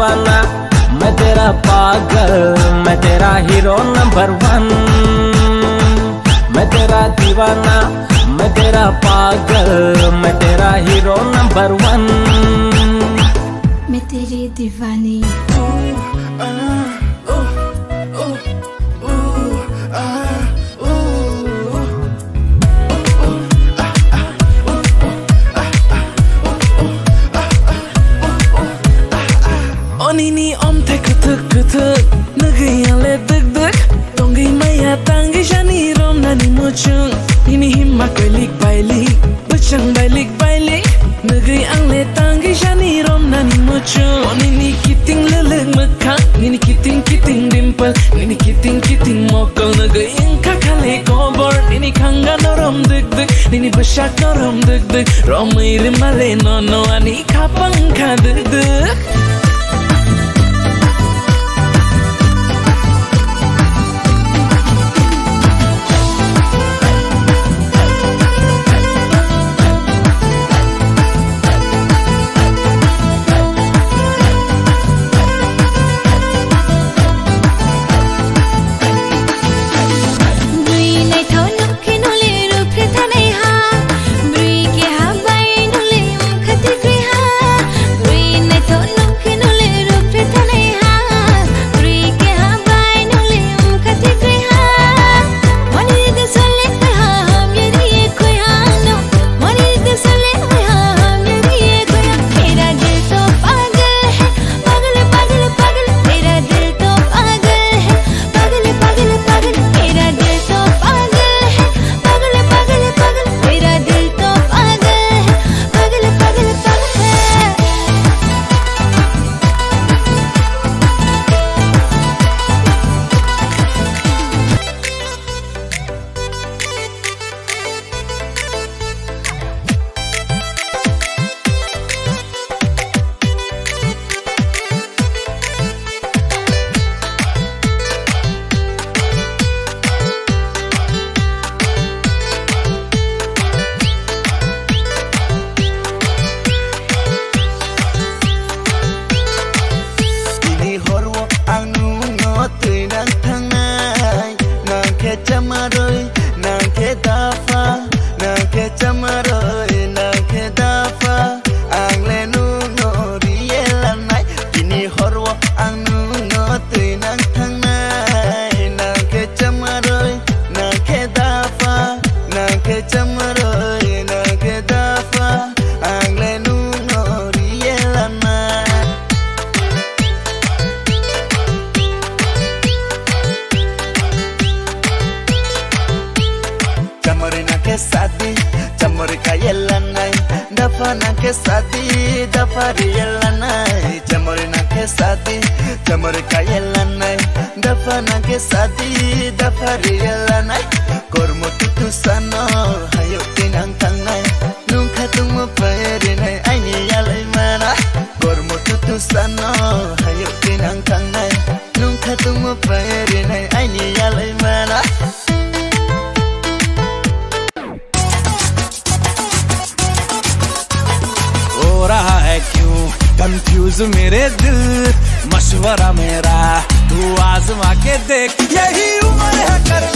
दीवाना, मैं तेरा पागल, मैं तेरा हीरो नंबर 1। मैं तेरा दीवाना, मैं तेरा पागल, मैं तेरा हीरो नंबर 1। मैं तेरी दीवानी। Nini om te kutuk nagaya le deg tongi maya tangi shani rom nani mochung nini himma koilik bailik bachang bailik nagai ang le tangi shani rom nani mochung nini kiting leleng mekha nini kiting dimple nini kiting mokol nagai ang kakale kobor nini khanga norom deg nini bashak norom deg rom ire male no ani khapang kha deg Chamor kayelanai dafana ke sati dafariyelanai chamorina ke sati chamor kayelanai dafana ke sati dafariyelanai kormo tutu sano hayo tinang tangai nungka tumu perinai aini yalai mana kormo tutu sano hayo tinang tangai nungka tumu perinai aini yalai mana रहा है क्यों confuse मेरे दिल मशवरा मेरा तू आजमा के देख यही उम्र है कर